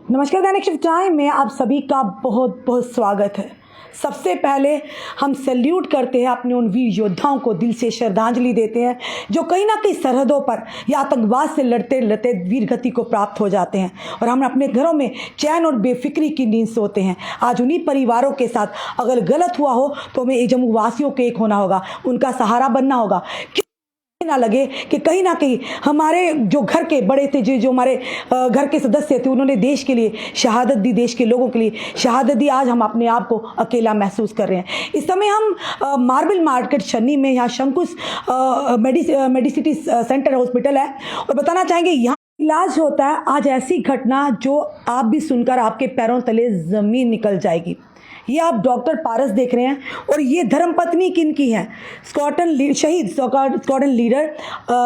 नमस्कार, दैनिक shift time में आप सभी का बहुत बहुत स्वागत है। सबसे पहले हम सैल्यूट करते हैं अपने उन वीर योद्धाओं को, दिल से श्रद्धांजलि देते हैं जो कहीं ना कहीं सरहदों पर या आतंकवाद से लड़ते लड़ते वीर गति को प्राप्त हो जाते हैं और हम अपने घरों में चैन और बेफिक्री की नींद सोते हैं। आज उन्हीं परिवारों के साथ अगर गलत हुआ हो तो हमें जम्मू वासियों के एक होना होगा, उनका सहारा बनना होगा। ना लगे कि कहीं ना कहीं हमारे जो घर के बड़े थे, जो हमारे घर के सदस्य थे, उन्होंने देश के लिए शहादत दी, देश के लोगों के लिए शहादत दी। आज हम अपने आप को अकेला महसूस कर रहे हैं। इस समय हम मार्बल मार्केट छन्नी में यहाँ शंकुश मेडिसिटी सेंटर हॉस्पिटल है और बताना चाहेंगे यहाँ इलाज होता है। आज ऐसी घटना जो आप भी सुनकर आपके पैरों तले ज़मीन निकल जाएगी। ये आप डॉक्टर पारस देख रहे हैं और ये धर्मपत्नी किनकी है? शहीद स्क्वाड्रन लीडर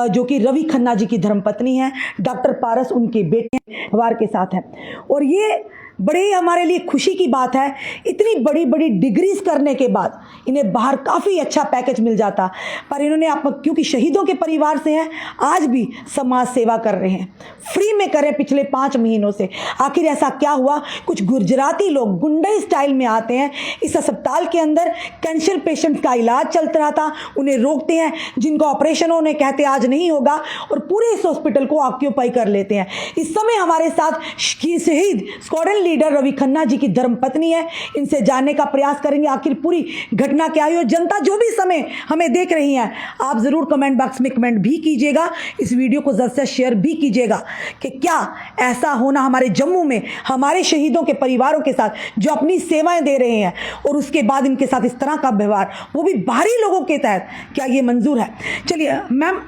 जो कि रवि खन्ना जी की धर्मपत्नी है। डॉक्टर पारस उनके बेटे वार के साथ हैं और ये बड़े हमारे लिए खुशी की बात है। इतनी बड़ी बड़ी डिग्रीज करने के बाद इन्हें बाहर काफ़ी अच्छा पैकेज मिल जाता, पर इन्होंने क्योंकि शहीदों के परिवार से हैं, आज भी समाज सेवा कर रहे हैं, फ्री में करें पिछले 5 महीनों से। आखिर ऐसा क्या हुआ? कुछ गुजराती लोग गुंडई स्टाइल में आते हैं इस अस्पताल के अंदर। कैंसर पेशेंट का इलाज चल रहा था, उन्हें रोकते हैं, जिनको ऑपरेशन होने कहते आज नहीं होगा और पूरे इस हॉस्पिटल को ऑक्यूपाई कर लेते हैं। इस समय हमारे साथ शहीद स्क्वाड्रन लीडर रवि खन्ना जी की धर्मपत्नी है। इनसे जानने का प्रयास करेंगे आखिर पूरी घटना क्या हुई। और जनता जो भी समय हमें देख रही है, आप जरूर कमेंट बॉक्स में कमेंट भी कीजिएगा, इस वीडियो को ज़्यादा से शेयर भी कीजिएगा कि क्या ऐसा होना हमारे जम्मू में हमारे शहीदों के परिवारों के साथ जो अपनी सेवाएं दे रहे हैं और उसके बाद इनके साथ इस तरह का व्यवहार, वो भी बाहरी लोगों के तहत, क्या ये मंजूर है? चलिए मैम।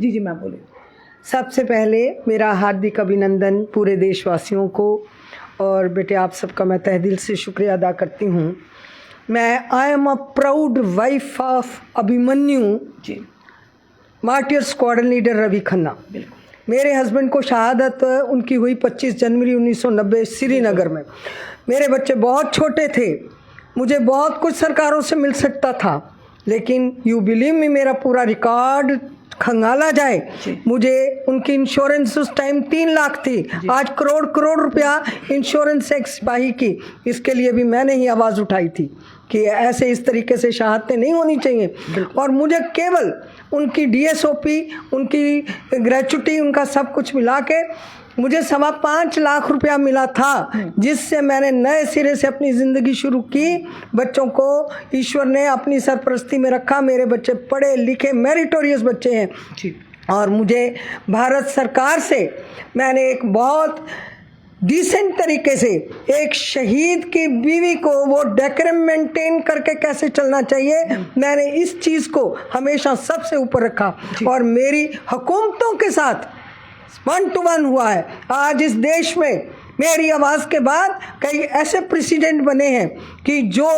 जी मैम बोलिए। सबसे पहले मेरा हार्दिक अभिनंदन पूरे देशवासियों को और बेटे आप सबका मैं तहे दिल से शुक्रिया अदा करती हूँ। I am a proud wife of Abhimanyu ji, martyr squadron leader Ravi Khanna. मेरे हस्बैंड को शहादत उनकी हुई 25 जनवरी 1990 श्रीनगर में। मेरे बच्चे बहुत छोटे थे, मुझे बहुत कुछ सरकारों से मिल सकता था, लेकिन यू बिलीव मी मेरा पूरा रिकॉर्ड खंगाला जाए, मुझे उनकी इंश्योरेंस उस टाइम 3 लाख थी, आज करोड़ रुपया इंश्योरेंस एक सिपाही की। इसके लिए भी मैंने ही आवाज़ उठाई थी कि ऐसे इस तरीके से शहादतें नहीं होनी चाहिए। और मुझे केवल उनकी DSOP, उनकी ग्रेचुटी, उनका सब कुछ मिला के मुझे 5.25 लाख रुपया मिला था, जिससे मैंने नए सिरे से अपनी ज़िंदगी शुरू की। बच्चों को ईश्वर ने अपनी सरपरस्ती में रखा। मेरे बच्चे पढ़े लिखे मेरिटोरियस बच्चे हैं और मुझे भारत सरकार से मैंने एक बहुत डिसेंट तरीके से एक शहीद की बीवी को वो डेकोरम मेंटेन करके कैसे चलना चाहिए, मैंने इस चीज़ को हमेशा सबसे ऊपर रखा और मेरी हुकूमतों के साथ 1 to 1 हुआ है। आज इस देश में मेरी आवाज़ के बाद कई ऐसे प्रेसिडेंट बने हैं कि जो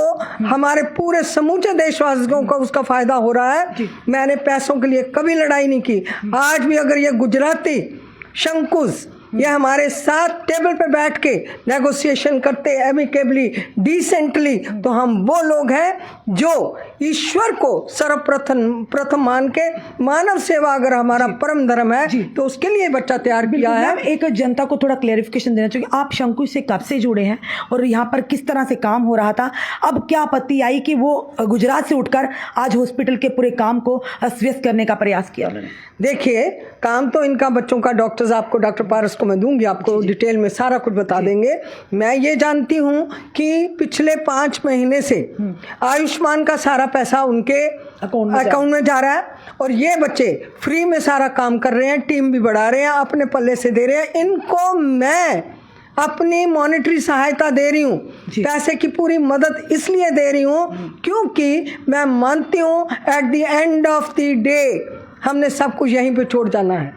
हमारे पूरे समूचे देशवासियों को उसका फ़ायदा हो रहा है। मैंने पैसों के लिए कभी लड़ाई नहीं की। आज भी अगर ये गुजराती शंकुश ये हमारे साथ टेबल पे बैठ के नेगोशिएशन करते एमिकेबली, डिसेंटली, तो हम वो लोग हैं जो ईश्वर को सर्वप्रथम मान के मानव सेवा अगर हमारा परम धर्म है तो उसके लिए बच्चा तैयार किया है। एक जनता को थोड़ा क्लेरिफिकेशन देना चाहिए, आप शंकुश से कब से जुड़े हैं और यहाँ पर किस तरह से काम हो रहा था? अब क्या आपत्ति आई कि वो गुजरात से उठकर आज हॉस्पिटल के पूरे काम को अस्त व्यस्त करने का प्रयास किया उन्होंने? देखिए, काम तो इनका बच्चों का डॉक्टर्स आपको, डॉक्टर पारस को मैं दूंगी, आपको डिटेल में सारा कुछ बता देंगे। मैं ये जानती हूँ कि पिछले 5 महीने से आयुष्मान का सारा पैसा उनके अकाउंट में जा रहा है और ये बच्चे फ्री में सारा काम कर रहे हैं, टीम भी बढ़ा रहे हैं, अपने पल्ले से दे रहे हैं। इनको मैं अपनी मॉनेटरी सहायता दे रही हूँ, पैसे की पूरी मदद इसलिए दे रही हूँ क्योंकि मैं मानती हूँ at the end of the day हमने सब कुछ यहीं पे छोड़ जाना है।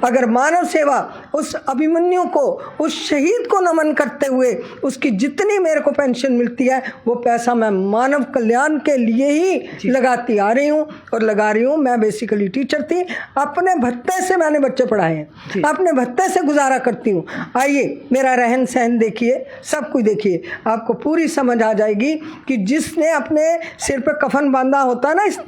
अगर मानव सेवा उस अभिमन्यु को, उस शहीद को नमन करते हुए उसकी जितनी मेरे को पेंशन मिलती है वो पैसा मैं मानव कल्याण के लिए ही लगाती आ रही हूँ और लगा रही हूँ। मैं बेसिकली टीचर थी, अपने भत्ते से मैंने बच्चे पढ़ाए हैं, अपने भत्ते से गुजारा करती हूँ। आइए मेरा रहन सहन देखिए, सब कुछ देखिए, आपको पूरी समझ आ जाएगी कि जिसने अपने सिर पे कफन बांधा होता है ना इस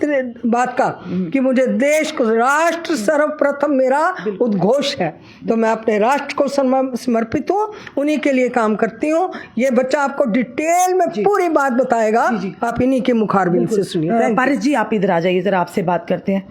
बात का कि मुझे देश को, राष्ट्र सर्वप्रथम मेरा उद्घोष है, तो मैं अपने राष्ट्र को समर्पित हूँ, उन्हीं के लिए काम करती हूँ। ये बच्चा आपको डिटेल में पूरी बात बताएगा, आप इन्हीं के मुखारबिन से सुनिए। पारस जी, आप इधर आ जाइए, ज़रा आपसे बात करते हैं।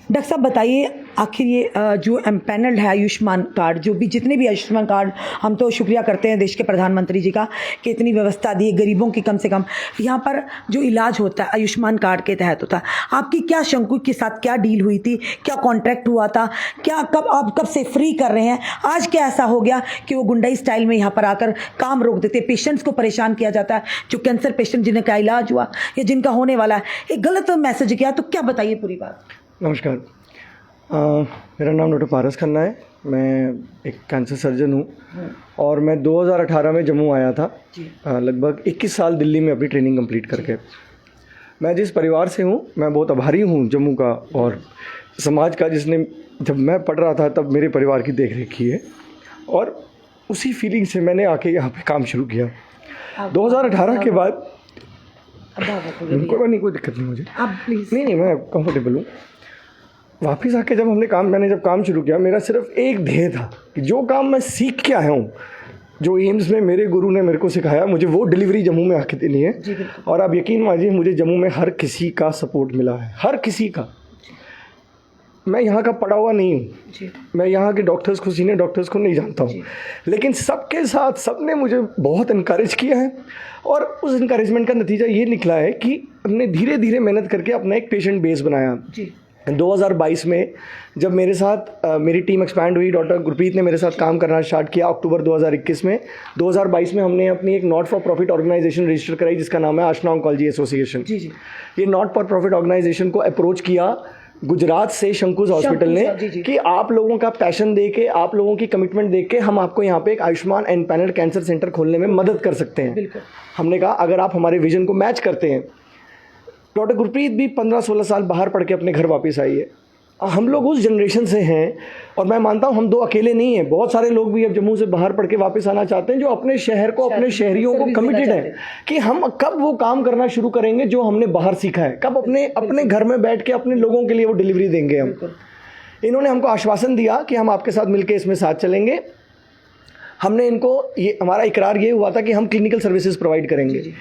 डॉक्टर साहब बताइए, आखिर ये जो एम्पैनल्ड है आयुष्मान कार्ड, जो भी जितने भी आयुष्मान कार्ड, हम तो शुक्रिया करते हैं देश के प्रधानमंत्री जी का कि इतनी व्यवस्था दी गरीबों की, कम से कम यहाँ पर जो इलाज होता है आयुष्मान कार्ड के तहत होता है। आपकी क्या शंकु के साथ क्या डील हुई थी, क्या कॉन्ट्रैक्ट हुआ था, क्या आप कब से फ्री कर रहे हैं? आज क्या ऐसा हो गया कि वो गुंडाई स्टाइल में यहाँ पर आकर काम रोक देते, पेशेंट्स को परेशान किया जाता है, जो कैंसर पेशेंट जिनका इलाज हुआ या जिनका होने वाला है, एक गलत मैसेज किया, तो क्या बताइए पूरी बात। नमस्कार, मेरा नाम डॉक्टर पारस खन्ना है। मैं एक कैंसर सर्जन हूँ और मैं 2018 में जम्मू आया था, लगभग 21 साल दिल्ली में अपनी ट्रेनिंग कंप्लीट करके। मैं जिस परिवार से हूँ, मैं बहुत आभारी हूँ जम्मू का और समाज का, जिसने जब मैं पढ़ रहा था तब मेरे परिवार की देख रेख की है, और उसी फीलिंग से मैंने आके यहाँ पे काम शुरू किया। 2018 के बाद कोई दिक्कत नहीं मुझे, आप प्लीज़। नहीं, मैं कंफर्टेबल हूँ। वापस आके मैंने जब काम शुरू किया, मेरा सिर्फ एक ध्येय था कि जो काम मैं सीख के आया हूँ, जो एम्स में मेरे गुरु ने मेरे को सिखाया, मुझे वो डिलीवरी जम्मू में आके देनी है। और आप यकीन मानिए, मुझे जम्मू में हर किसी का सपोर्ट मिला है, हर किसी का। मैं यहाँ का पढ़ा हुआ नहीं हूँ, मैं यहाँ के डॉक्टर्स को, सीनियर डॉक्टर्स को नहीं जानता हूँ, लेकिन सबके साथ सबने मुझे बहुत इनकरेज किया है। और उस इनकरेजमेंट का नतीजा ये निकला है कि हमने धीरे धीरे मेहनत करके अपना एक पेशेंट बेस बनाया। 2022 में जब मेरे साथ मेरी टीम एक्सपैंड हुई, डॉक्टर गुरप्रीत ने मेरे साथ काम करना स्टार्ट किया अक्टूबर 2021 में। 2022 में हमने अपनी एक not for profit organisation register कराई, जिसका नाम है आशना ऑन्कोलॉजी एसोसिएशन। ये नॉट फॉर प्रॉफिट ऑर्गेनाइजेशन को अप्रोच किया गुजरात से शंकुज हॉस्पिटल ने कि आप लोगों का पैशन दे के, आप लोगों की कमिटमेंट देख के हम आपको यहाँ पे एक आयुष्मान एम्पैनल्ड कैंसर सेंटर खोलने में मदद कर सकते हैं। हमने कहा अगर आप हमारे विजन को मैच करते हैं। डॉक्टर गुरप्रीत भी 15-16 साल बाहर पढ़ के अपने घर वापस आई है। हम लोग उस जनरेशन से हैं, और मैं मानता हूँ हम दो अकेले नहीं हैं, बहुत सारे लोग भी अब जम्मू से बाहर पढ़ के वापस आना चाहते हैं, जो अपने शहर को, अपने शहरियों को कमिटेड है कि हम कब वो काम करना शुरू करेंगे जो हमने बाहर सीखा है, कब अपने घर में बैठ के अपने लोगों के लिए वो डिलीवरी देंगे हम। इन्होंने हमको आश्वासन दिया कि हम आपके साथ मिलकर इसमें साथ चलेंगे। हमने इनको हमारा इकरार ये हुआ था कि हम क्लिनिकल सर्विसेज प्रोवाइड करेंगे।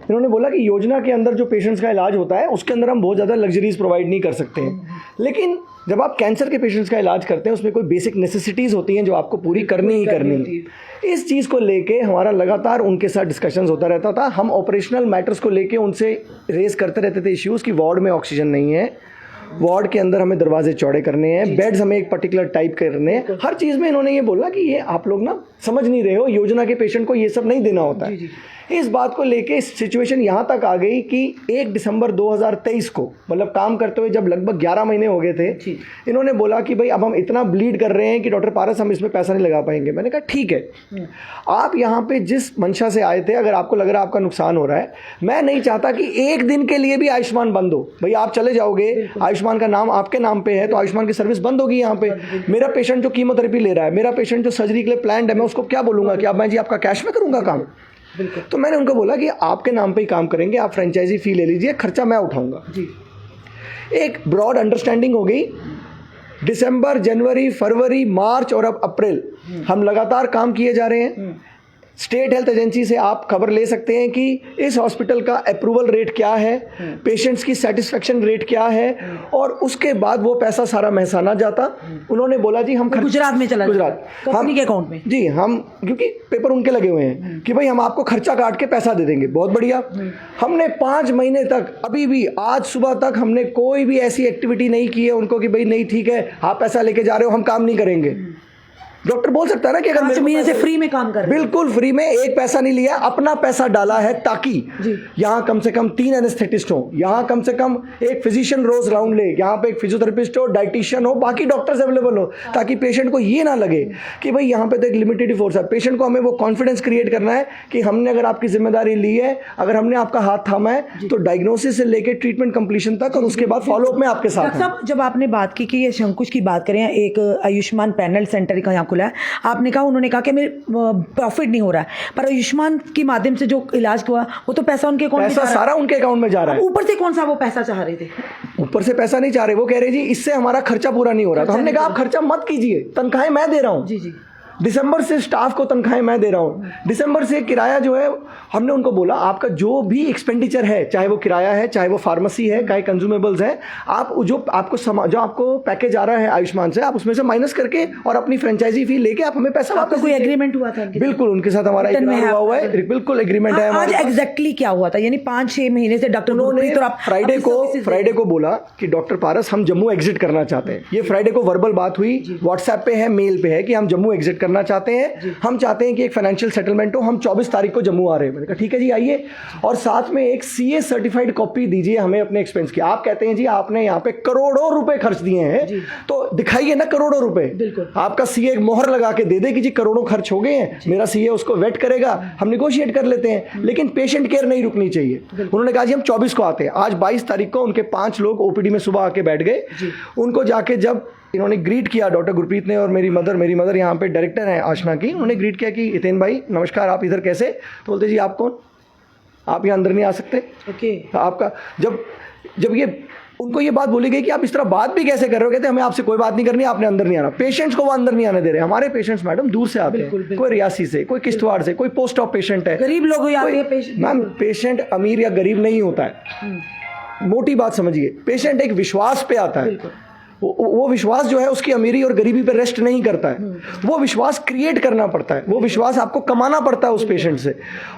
इन्होंने बोला कि योजना के अंदर जो पेशेंट्स का इलाज होता है उसके अंदर हम बहुत ज़्यादा लग्जरीज प्रोवाइड नहीं कर सकते हैं, लेकिन जब आप कैंसर के पेशेंट्स का इलाज करते हैं उसमें कोई बेसिक नेसेसिटीज़ होती हैं जो आपको पूरी करनी ही करनी है। इस चीज़ को लेके हमारा लगातार उनके साथ डिस्कशंस होता रहता था। हम ऑपरेशनल मैटर्स को लेके उनसे रेज करते रहते थे इश्यूज़ कि वार्ड में ऑक्सीजन नहीं है, वार्ड के अंदर हमें दरवाजे चौड़े करने हैं, बेड्स हमें एक पर्टिकुलर टाइप करने हैं। हर चीज़ में इन्होंने ये बोला कि ये आप लोग ना समझ नहीं रहे हो, योजना के पेशेंट को ये सब नहीं देना होता है। इस बात को लेके सिचुएशन यहाँ तक आ गई कि 1 दिसंबर 2023 को, मतलब काम करते हुए जब लगभग 11 महीने हो गए थे, इन्होंने बोला कि भाई अब हम इतना ब्लीड कर रहे हैं कि डॉक्टर पारस हम इसमें पैसा नहीं लगा पाएंगे। मैंने कहा ठीक है, आप यहाँ पे जिस मंशा से आए थे, अगर आपको लग रहा है आपका नुकसान हो रहा है, मैं नहीं चाहता कि एक दिन के लिए भी आयुष्मान बंद हो। भाई आप चले जाओगे, आयुष्मान का नाम आपके नाम पे है तो आयुष्मान की सर्विस बंद होगी यहाँ पे। मेरा पेशेंट जो कीमोथेरेपी ले रहा है, मेरा पेशेंट जो सर्जरी के लिए प्लान्ड है, मैं उसको क्या बोलूँगा कि अब मैं जी आपका कैश में करूँगा काम। तो मैंने उनको बोला कि आपके नाम पे ही काम करेंगे, आप फ्रेंचाइजी फी ले लीजिए, खर्चा मैं उठाऊंगा। एक ब्रॉड अंडरस्टैंडिंग हो गई। दिसंबर, जनवरी, फरवरी, मार्च और अब अप्रैल हम लगातार काम किए जा रहे हैं। स्टेट हेल्थ एजेंसी से आप खबर ले सकते हैं कि इस हॉस्पिटल का अप्रूवल रेट क्या है, पेशेंट्स की सेटिस्फेक्शन रेट क्या है, और उसके बाद वो पैसा सारा महसाना जाता। उन्होंने बोला जी हम गुजरात में चला, गुजरात कंपनी के अकाउंट में जी, हम क्योंकि पेपर उनके लगे हुए हैं कि भाई हम आपको खर्चा काट के पैसा दे देंगे। बहुत बढ़िया। हमने 5 महीने तक, अभी भी आज सुबह तक हमने कोई भी ऐसी एक्टिविटी नहीं की है उनको कि भाई नहीं ठीक है आप पैसा लेके जा रहे हो, हम काम नहीं करेंगे। डॉक्टर बोल सकता है ना कि अगर 5 महीने से फ्री में काम कर रहे हैं, बिल्कुल फ्री में, एक पैसा नहीं लिया, अपना पैसा डाला है ताकि यहाँ कम से कम 3 एनेस्थेटिस्ट हो, यहाँ कम से कम एक फिजिशियन रोज राउंड ले, यहाँ पे एक फिजियोथेरेपिस्ट हो, डाइटिशियन हो, बाकी डॉक्टर्स अवेलेबल हो, ताकि पेशेंट को ये ना लगे कि भाई यहाँ पे तो एक लिमिटेड फोर्स है। पेशेंट को हमें वो कॉन्फिडेंस क्रिएट करना है कि हमने अगर आपकी जिम्मेदारी ली है, अगर हमने आपका हाथ थामा है तो डायग्नोसिस से लेकर ट्रीटमेंट कंप्लीशन तक, और उसके बाद फॉलोअप में आपके साथ। जब आपने बात की कि ये शंकुश की बात करें, एक आयुष्मान पैनल सेंटर का आपको खुला है, आपने कहा, उन्होंने कहा कि मेरे प्रॉफिट नहीं हो रहा है, पर आयुष्मान के माध्यम से जो इलाज हुआ वो तो पैसा उनके अकाउंट में पैसा सारा उनके अकाउंट में जा रहा है। ऊपर से कौन सा वो पैसा चाह रहे थे? ऊपर से पैसा नहीं चाह रहे, वो कह रहे जी इससे हमारा खर्चा पूरा नहीं हो रहा। तो हमने कहा आप खर्चा मत कीजिए, तनख्वाहें मैं दे रहा हूँ। जी जी। दिसंबर से स्टाफ को तनख्वाहें मैं दे रहा हूँ। दिसंबर से किराया जो है, हमने उनको बोला आपका जो भी एक्सपेंडिचर है, चाहे वो किराया है, चाहे वो फार्मेसी है, चाहे कंज्यूमेबल्स है, आप जो आपको पैकेज आ रहा है आयुष्मान से, आप उसमें से माइनस करके और अपनी फ्रेंचाइजी फी लेके आप हमें पैसा वापस कोई एग्रीमेंट हुआ था? बिल्कुल, उनके साथ हमारा हुआ हुआ है, बिल्कुल एग्रीमेंट है। आज एग्जैक्टली क्या हुआ था? यानी 5-6 महीने से डॉक्टर फ्राइडे को बोला कि डॉक्टर पारस हम जम्मू एग्जिट करना चाहते हैं। ये फ्राइडे को वर्बल बात हुई, व्हाट्सएप पे है, मेल पे है कि हम जम्मू एग्जिट करना चाहते हैं, हम चाहते हैं कि एक फाइनेंशियल सेटलमेंट हो, हम 24 तारीख को जम्मू आ रहे हैं। मैंने कहा ठीक है जी आइए, और साथ में एक सीए सर्टिफाइड कॉपी दीजिए हमें अपने एक्सपेंस की। आप कहते हैं जी आपने यहाँ पे करोड़ों रुपए खर्च दिए हैं, तो दिखाइए ना करोड़ों रुपए। आपका सीए मोहर लगा के दे दे कि जी करोड़ों खर्च हो गए हैं, मेरा सीए उसको वेट करेगा, हम निगोशिएट कर लेते हैं, लेकिन पेशेंट केयर नहीं रुकनी चाहिए। उन्होंने कहा जी हम 24 को आते हैं। आज 22 तारीख को उनके 5 लोग ओपीडी में सुबह आके बैठ गए। उनको जाके जब इन्होंने ग्रीट किया, डॉक्टर गुरप्रीत ने और मेरी मदर यहाँ पे डायरेक्टर हैं आशना की, उन्होंने ग्रीट किया कि हितेन भाई नमस्कार, आप इधर कैसे? तो बोलते जी आप कौन, आप यहाँ अंदर नहीं आ सकते। ओके। आपका जब ये उनको ये बात बोली गई कि आप इस तरह बात भी कैसे कर रहे हो, कहते हमें आपसे कोई बात नहीं करनी, आपने अंदर नहीं आना। पेशेंट्स को वो अंदर नहीं आने दे रहे। हमारे पेशेंट्स मैडम दूर से आते हैं, कोई रियासी से, कोई किश्तवाड़ से, कोई पोस्ट ऑफ पेशेंट है, गरीब लोग आते हैं। मैम पेशेंट अमीर या गरीब नहीं होता है, मोटी बात समझिए। पेशेंट एक विश्वास पे आता है, वो विश्वास जो है उसकी अमीरी और गरीबी पे रेस्ट नहीं करता है, वो विश्वास क्रिएट करना पड़ता है, वो विश्वास आपको कमाना पड़ता है उस पेशेंट से।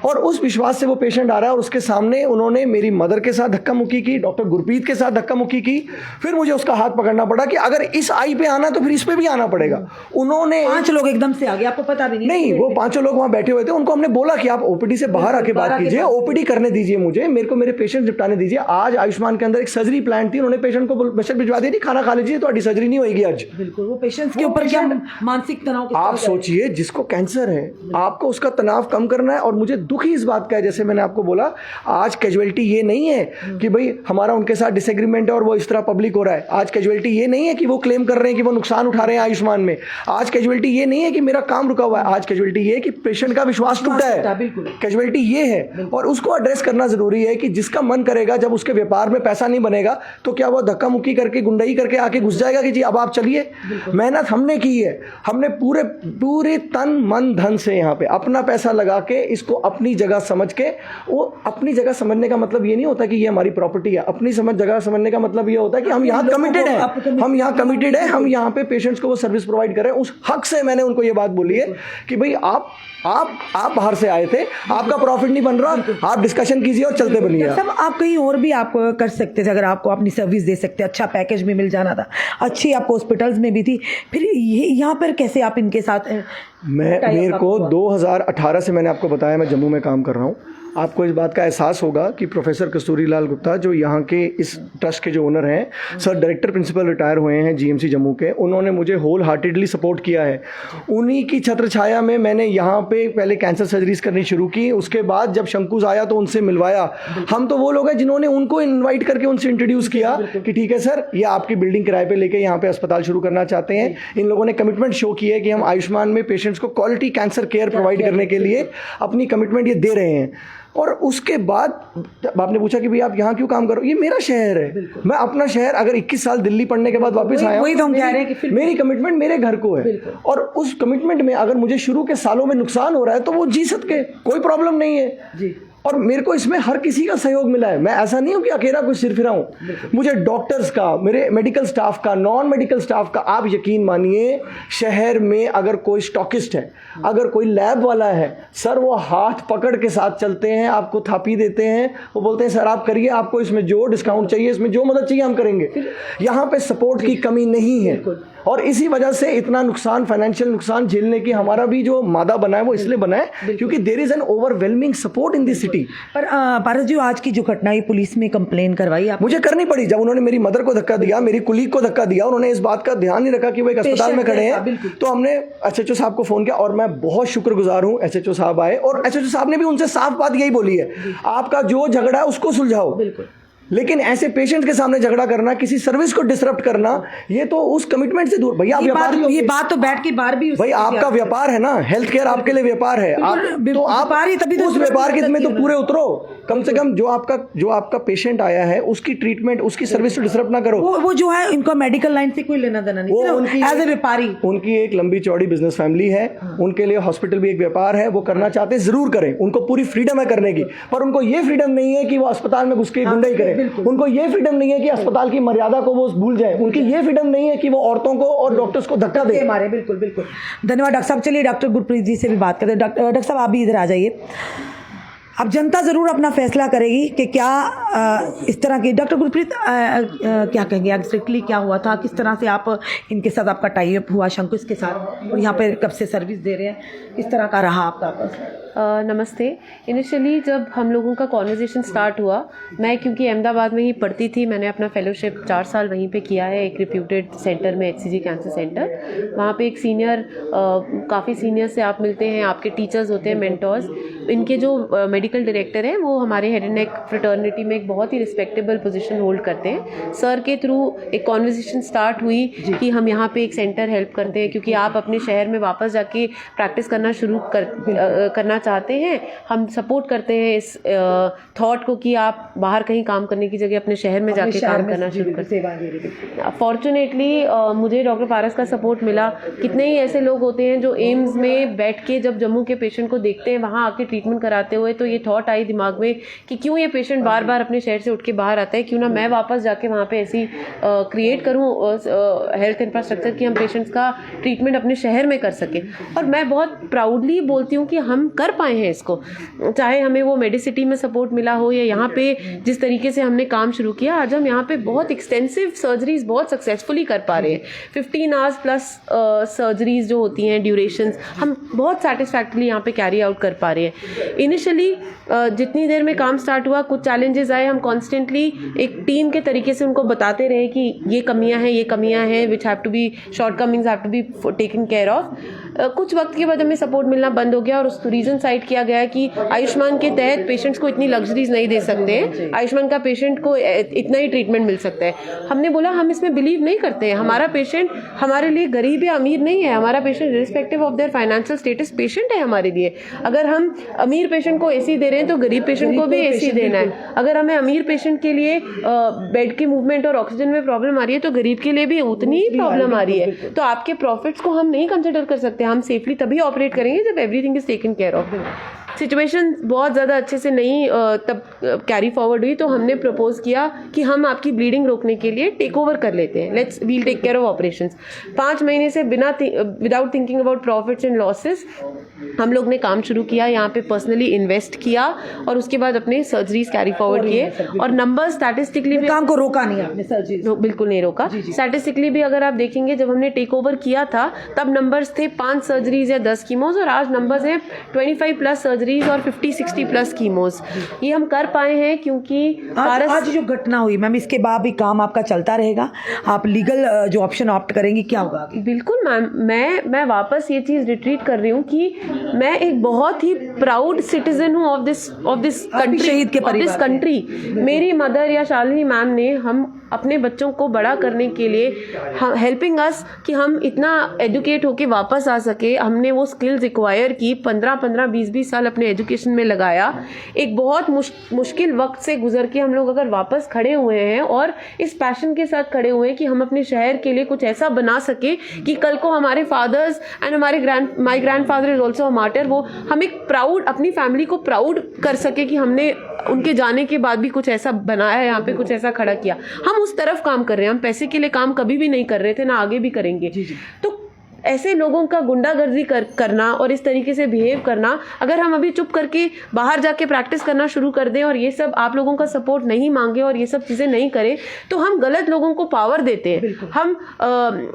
और उस विश्वास से वो पेशेंट आ रहा है, और उसके सामने उन्होंने मेरी मदर के साथ धक्का मुक्की की, डॉक्टर गुरप्रीत के साथ धक्का मुक्की की। फिर मुझे उसका हाथ पकड़ना पड़ा कि अगर इस आई पे आना तो फिर इस पे भी आना पड़ेगा। उन्होंने 5 लोग एकदम से आ गए, आपको पता भी नहीं, वो 5 लोग वहां बैठे हुए थे। उनको हमने बोला कि आप ओपीडी से बाहर आके बात कीजिए, ओपीडी करने दीजिए मुझे, मेरे को मेरे पेशेंट निपटाने दीजिए। आज आयुष्मान के अंदर एक सर्जरी प्लान थी, उन्होंने पेशेंट को मैसेज भिजवा दिया, खाना खा लीजिए, तो सर्जरी नहीं होगी आज। बिल्कुल, वो पेशेंट्स के ऊपर क्या मानसिक तनाव। आप सोचिए, जिसको कैंसर है, आपको उसका तनाव कम करना है। और मुझे दुख ही इस बात का है, जैसे मैंने आपको बोला, आज कैजुअलिटी ये नहीं है कि भाई हमारा उनके साथ डिसएग्रीमेंट है और वो इस तरह पब्लिक हो रहा है। आज कैजुअलिटी ये नहीं है कि वो क्लेम कर रहे हैं कि वो नुकसान उठा रहे हैं आयुष्मान में। आज कैजुअलिटी ये नहीं है कि मेरा काम रुका हुआ है। आज कैजुअलिटी ये है कि पेशेंट का विश्वास टूटा है। कैजुअलिटी ये है, और उसको एड्रेस करना जरूरी है कि जिसका मन करेगा, जब उसके व्यापार में पैसा नहीं बनेगा, तो क्या वो धक्का मुक्की करके, गुंडाई करके आके घुस जाएगा कि जी अब आप चलिए। मेहनत हमने की है, हमने पूरे तन मन धन से यहाँ पे अपना पैसा लगा के इसको अपनी जगह समझ के, वो अपनी जगह समझने का मतलब ये नहीं होता कि ये हमारी प्रॉपर्टी है। अपनी जगह समझने का मतलब ये होता है कि हम यहाँ कमिटेड हैं, हम यहाँ पे पेशेंट्स को वो सर्विस प्रोवाइड कर रहे हैं। उस हक से मैंने उनको ये बात बोली है कि भाई आप बाहर से आए थे, आपका प्रॉफिट नहीं बन रहा, आप डिस्कशन कीजिए और चलते बनिए। सब आप कहीं और भी आप कर सकते थे, अगर आपको अपनी सर्विस दे सकते, अच्छा पैकेज भी मिल जाना था, अच्छी आपको हॉस्पिटल्स में भी थी, फिर यहाँ पर कैसे आप इनके साथ? मेरे को 2018 से, मैंने आपको बताया, मैं जम्मू में काम कर रहा हूँ। आपको इस बात का एहसास होगा कि प्रोफेसर कस्तूरी लाल गुप्ता, जो यहाँ के इस ट्रस्ट के जो ओनर हैं, सर डायरेक्टर प्रिंसिपल रिटायर हुए हैं जीएमसी जम्मू के, उन्होंने मुझे होल हार्टेडली सपोर्ट किया है। उन्हीं की छत्र छाया में मैंने यहाँ पे पहले कैंसर सर्जरीज करनी शुरू की। उसके बाद जब शंकुज आया तो उनसे मिलवाया। हम तो वो लोग हैं जिन्होंने उनको इन्वाइट करके उनसे इंट्रोड्यूस किया कि ठीक है सर, ये आपकी बिल्डिंग किराए पे लेके यहाँ पे अस्पताल शुरू करना चाहते हैं। इन लोगों ने कमिटमेंट शो की है कि हम आयुष्मान में पेशेंट्स को क्वालिटी कैंसर केयर प्रोवाइड करने के लिए अपनी कमिटमेंट ये दे रहे हैं। और उसके बाद आपने पूछा कि भाई आप यहाँ क्यों काम करो, ये मेरा शहर है, मैं अपना शहर, अगर 21 साल दिल्ली पढ़ने के बाद वापस आया, वही तो हम कह रहे हैं कि मेरी कमिटमेंट मेरे घर को है। और उस कमिटमेंट में अगर मुझे शुरू के सालों में नुकसान हो रहा है तो वो जी सकते, कोई प्रॉब्लम नहीं है जी। और मेरे को इसमें हर किसी का सहयोग मिला है। मैं ऐसा नहीं हूं कि अकेला कोई सिर फिरा हूं। मुझे डॉक्टर्स का, मेरे मेडिकल स्टाफ का, नॉन मेडिकल स्टाफ का, आप यकीन मानिए, शहर में अगर कोई स्टॉकिस्ट है, अगर कोई लैब वाला है, सर वो हाथ पकड़ के साथ चलते हैं, आपको थापी देते हैं, वो बोलते हैं सर आप करिए, आपको इसमें जो डिस्काउंट चाहिए, इसमें जो मदद चाहिए हम करेंगे। यहाँ पे सपोर्ट की कमी नहीं है। और इसी वजह से इतना नुकसान, फाइनेंशियल नुकसान झेलने की हमारा भी जो मादा बना है वो इसलिए बना है क्योंकि there is an overwhelming support in this city. पर पारस जी, आज की जो घटना है, पुलिस में कंप्लेन करवाई आप? मुझे करनी पड़ी। जब उन्होंने मेरी मदर को धक्का दिया, मेरी कुलीग को धक्का दिया, उन्होंने इस बात का ध्यान नहीं रखा कि वो एक अस्पताल में खड़े हैं, तो हमने एसएचओ साहब को फोन किया। और मैं बहुत शुक्रगुजार हूं, एसएचओ साहब आए और एसएचओ साहब ने भी उनसे साफ बात यही बोली है, आपका जो झगड़ा है उसको सुलझाओ। लेकिन ऐसे पेशेंट के सामने झगड़ा करना, किसी सर्विस को डिसरप्ट करना, ये तो उस कमिटमेंट से दूर। भैया आप व्यापारी हो, ये बात तो बैठ के बार भी भाई आपका व्यापार है ना, हेल्थ केयर आपके लिए व्यापार है, आप तो आप तभी उस व्यापार के में तो पूरे उतरो। कम से कम जो आपका पेशेंट आया है उसकी ट्रीटमेंट, उसकी सर्विस डिसरप्ट ना करो। वो जो है इनका मेडिकल लाइन से कोई लेना देना नहीं, वो उनकी एज ए व्यापारी, उनकी एक लंबी चौड़ी बिजनेस फैमिली है, उनके लिए हॉस्पिटल भी एक व्यापार है, वो करना चाहते हैं जरूर करें, उनको पूरी फ्रीडम है करने की, पर उनको ये फ्रीडम नहीं है कि वो अस्पताल में घुस के गुंडाई करें, उनको ये फ्रीडम नहीं है कि अस्पताल की मर्यादा को वो भूल जाए, उनकी ये फ्रीडम नहीं है कि वो औरतों को और डॉक्टर्स को धक्का दे मारे। बिल्कुल बिल्कुल, धन्यवाद डॉक्टर साहब। चलिए डॉक्टर गुरप्रीत जी से भी बात करते हैं। डॉक्टर साहब आप भी इधर आ जाइए। अब जनता ज़रूर अपना फैसला करेगी कि क्या इस तरह की, डॉक्टर गुरप्रीत क्या कहेंगे एग्जैक्टली क्या हुआ था, किस तरह से आप इनके साथ आपका टाई अप हुआ शंकुश के साथ, और यहाँ पे कब से सर्विस दे रहे हैं, किस तरह का रहा आपका आपस? नमस्ते। इनिशियली जब हम लोगों का कॉन्वर्जेसन स्टार्ट हुआ, मैं क्योंकि अहमदाबाद में ही पढ़ती थी, मैंने अपना फेलोशिप 4 साल वहीं पे किया है, एक रिप्यूटेड सेंटर में, HCG कैंसर सेंटर। वहाँ पे एक सीनियर, काफ़ी सीनियर से आप मिलते हैं, आपके टीचर्स होते हैं, मेंटर्स। इनके जो मेडिकल डायरेक्टर हैं वो हमारे हेड एंड नेक फ्रेटर्निटी में एक बहुत ही रिस्पेक्टेबल पोजीशन होल्ड करते हैं। सर के थ्रू एक कॉन्वर्जेसन स्टार्ट हुई कि हम यहाँ पे एक सेंटर हेल्प करते हैं, क्योंकि आप अपने शहर में वापस जाके प्रैक्टिस करना शुरू करना चाहते हैं, हम सपोर्ट करते हैं इस थॉट को कि आप बाहर कहीं काम करने की जगह अपने शहर में जाके काम करना शुरू करते। फॉर्चुनेटली मुझे डॉक्टर पारस का सपोर्ट मिला। कितने ही ऐसे लोग होते हैं जो एम्स में बैठ के जब जम्मू के पेशेंट को देखते हैं, वहाँ आके ट्रीटमेंट कराते हुए, तो ये थॉट आई दिमाग में कि क्यों ये पेशेंट बार बार अपने शहर से उठ के बाहर आता है, क्यों ना मैं वापस जाके वहाँ पे ऐसी क्रिएट करूँ हेल्थ इंफ्रास्ट्रक्चर कि हम पेशेंट्स का ट्रीटमेंट अपने शहर में कर सकें। और मैं बहुत प्राउडली बोलती हूँ कि हम कर पाए हैं इसको, चाहे हमें वो मेडिसिटी में सपोर्ट मिला हो या यहाँ पे जिस तरीके से हमने काम शुरू किया, आज हम यहाँ पे बहुत एक्सटेंसिव सर्जरीज बहुत सक्सेसफुली कर पा रहे हैं। 15 आवर्स प्लस सर्जरीज जो होती हैं, ड्यूरेशंस, हम बहुत सेटिस्फैक्टरली यहाँ पे कैरी आउट कर पा रहे हैं। इनिशियली जितनी देर में काम स्टार्ट हुआ, कुछ चैलेंजेस आए, हम कॉन्स्टेंटली एक टीम के तरीके से उनको बताते रहे कि ये कमियां हैं which have to be, shortcomings have to be taken care of. कुछ वक्त के बाद हमें सपोर्ट मिलना बंद हो गया और उस रीज़न साइड किया गया कि आयुष्मान के तहत पेशेंट्स को इतनी लग्जरीज नहीं दे सकते हैं, आयुष्मान का पेशेंट को इतना ही ट्रीटमेंट मिल सकता है। हमने बोला हम इसमें बिलीव नहीं करते हैं, हमारा पेशेंट हमारे लिए गरीब या अमीर नहीं है, हमारा patient respective of their financial status patient है हमारे लिए। अगर हम अमीर पेशेंट को एसी दे रहे हैं तो गरीब पेशेंट को भी एसी देना है। अगर हमें अमीर पेशेंट के लिए बेड की मूवमेंट और ऑक्सीजन में प्रॉब्लम आ रही है तो गरीब के लिए भी उतनी ही प्रॉब्लम आ रही है। तो आपके प्रॉफिट्स को हम नहीं कंसिडर कर सकते, हम सेफली तभी ऑपरेट करेंगे जब everything is taken care of. Situation बहुत ज़्यादा अच्छे से नहीं तब कैरी फॉरवर्ड हुई, तो हमने प्रपोज किया कि हम आपकी ब्लीडिंग रोकने के लिए टेक ओवर कर लेते हैं, let's will take care of operations. 5 महीने से without thinking about profits and losses हम लोग ने काम शुरू किया, यहाँ पे पर्सनली इन्वेस्ट किया और उसके बाद अपने सर्जरीज कैरी फॉरवर्ड किए। और नंबर स्टैटिस्टिकली भी काम को रोका नहीं आपने, सर्जरी बिल्कुल नहीं रोका। स्टैटिस्टिकली भी अगर आप देखेंगे, जब हमने टेक ओवर किया था तब नंबर्स थे 5 सर्जरीज या 10 कीमोज, और आज नंबर्स हैं 25 प्लस सर्जरीज और 50-60 प्लस कीमोज। ये हम कर पाए हैं क्योंकि आज जो घटना हुई मैम, इसके बाद भी काम आपका चलता रहेगा, आप लीगल जो ऑप्शन ऑप्ट करेंगी, क्या होगा? बिल्कुल मैम, मैं वापस ये चीज़ रिट्रीट कर रही हूँ कि मैं एक बहुत ही प्राउड सिटीजन हूँ ऑफ दिस कंट्री, शहीद के परिवार, दिस कंट्री। मेरी मदर या शालिनी मैम ने हम अपने बच्चों को बड़ा करने के लिए हेल्पिंग अस कि हम इतना एजुकेट होके वापस आ सके, हमने वो स्किल्स एक्वायर की, 15-15, 20-20 साल अपने एजुकेशन में लगाया। एक बहुत मुश्किल वक्त से गुजर के हम लोग अगर वापस खड़े हुए हैं और इस पैशन के साथ खड़े हुए हैं कि हम अपने शहर के लिए कुछ ऐसा बना सके कि कल को हमारे फादर्स एंड हमारे माई grandfather is also a martyr, वो हम एक प्राउड, अपनी फैमिली को प्राउड कर सके कि हमने उनके जाने के बाद भी कुछ ऐसा बनाया है, यहाँ पे कुछ ऐसा खड़ा किया। हम उस तरफ काम कर रहे हैं, हम पैसे के लिए काम कभी भी नहीं कर रहे थे, ना आगे भी करेंगे। तो ऐसे लोगों का गुंडागर्दी करना और इस तरीके से बिहेव करना, अगर हम अभी चुप करके बाहर जाके प्रैक्टिस करना शुरू कर दें और ये सब आप लोगों का सपोर्ट नहीं मांगे और ये सब चीज़ें नहीं करें, तो हम गलत लोगों को पावर देते हैं। हम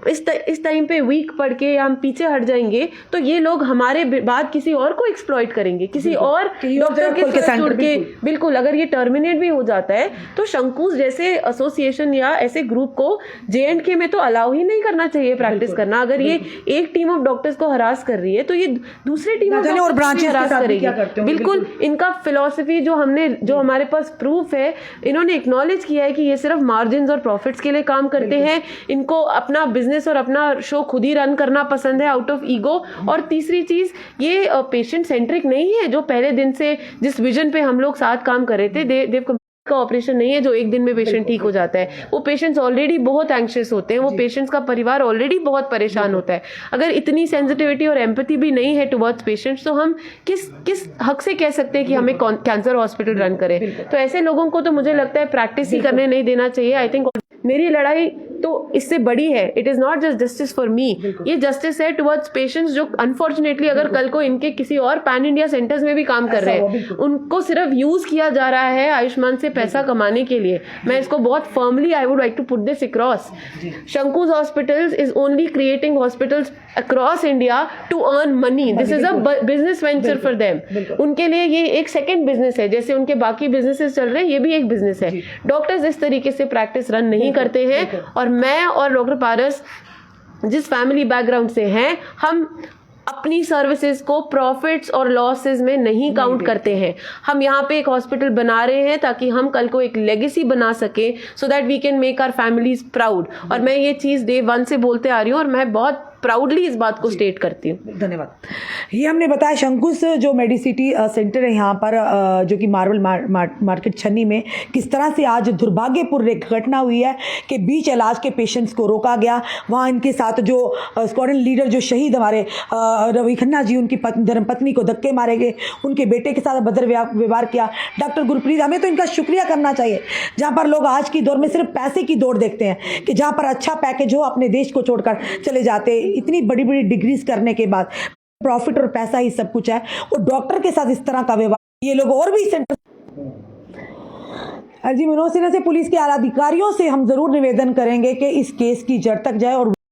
इस टाइम पे वीक पड़ के या हम पीछे हट जाएंगे तो ये लोग हमारे बाद किसी और को एक्सप्लॉइट करेंगे, किसी और डॉक्टर के साथ जुड़ के। बिल्कुल, अगर ये टर्मिनेट भी हो जाता है तो शंकुश जैसे एसोसिएशन या ऐसे ग्रुप को JNK में तो अलाउ ही नहीं करना चाहिए प्रैक्टिस करना। अगर ये एक टीम ऑफ डॉक्टर्स को हरास कर रही है तो ये दूसरी टीम ऑफ जाने और branches के हरास साथ भी करेगी। क्या करते होंगे, बिल्कुल इनका फिलॉसफी जो हमारे पास प्रूफ है, इन्होंने एक्नॉलेज किया है कि ये सिर्फ मार्जिन और प्रॉफिट्स के लिए काम करते हैं। इनको अपना बिजनेस और अपना शो खुद ही रन करना पसंद है आउट ऑफ ईगो। और तीसरी चीज, ये पेशेंट सेंट्रिक नहीं है जो पहले दिन से जिस विजन पे हम लोग साथ काम कर रहे थे। देव का ऑपरेशन नहीं है जो एक दिन में पेशेंट ठीक हो जाता है। वो पेशेंट्स ऑलरेडी बहुत एंग्शियस होते हैं, वो पेशेंट्स का परिवार ऑलरेडी बहुत परेशान होता है। अगर इतनी सेंसिटिविटी और एम्पैथी भी नहीं है टुवर्ड्स पेशेंट्स तो हम किस हक से कह सकते हैं कि हमें कैंसर हॉस्पिटल रन करें। तो ऐसे लोगों को तो मुझे लगता है प्रैक्टिस ही करने नहीं देना चाहिए। आई थिंक मेरी लड़ाई तो इससे बड़ी है। It is not just justice for me, ये जस्टिस है टुवर्ड्स पेशेंट्स जो अनफॉर्चुनेटली अगर कल को इनके किसी और पैन इंडिया सेंटर्स में भी काम कर रहे हैं, उनको सिर्फ यूज किया जा रहा है आयुष्मान से पैसा कमाने के लिए। मैं इसको बहुत firmly I would like to put this across. शंकुज hospitals is only creating hospitals across India to earn money. This is a business venture for them. उनके लिए ये एक सेकेंड बिजनेस है, जैसे उनके बाकी बिजनेसेस चल रहे हैं, ये भी एक बिजनेस है। डॉक्टर्स इस तरीके से प्रैक्टिस रन नहीं करते हैं। और मैं और डॉक्टर पारस जिस फैमिली बैकग्राउंड से हैं, हम अपनी सर्विसेज को प्रॉफिट्स और लॉसेस में नहीं काउंट करते हैं। हम यहाँ पे एक हॉस्पिटल बना रहे हैं ताकि हम कल को एक लेगेसी बना सकें, so that we can make our families proud. और मैं ये चीज़ डे 1 से बोलते आ रही हूँ और मैं बहुत प्राउडली इस बात को स्टेट करती हूँ। धन्यवाद। ये हमने बताया शंकुश जो मेडिसिटी सेंटर है यहाँ पर जो कि मार्बल मार्केट छन्नी में, किस तरह से आज दुर्भाग्यपूर्ण एक घटना हुई है कि बीच इलाज के पेशेंट्स को रोका गया। वहाँ इनके साथ जो स्क्वाड्रन लीडर जो शहीद हमारे रवि खन्ना जी, उनकी धर्मपत्नी को धक्के मारे गए, उनके बेटे के साथ भद्र व्यवहार किया। डॉक्टर गुरप्रीत, हमें तो इनका शुक्रिया करना चाहिए। जहाँ पर लोग आज की दौर में सिर्फ पैसे की दौड़ देखते हैं कि जहाँ पर अच्छा पैकेज हो अपने देश को छोड़कर चले जाते। इतनी बड़ी बड़ी डिग्रीज करने के बाद प्रॉफिट और पैसा ही सब कुछ है, और डॉक्टर के साथ इस तरह का व्यवहार, ये लोग और भी सेंटर। जी, मनोज सिन्हा से पुलिस के आला अधिकारियों से हम जरूर निवेदन करेंगे कि इस केस की जड़ तक जाए और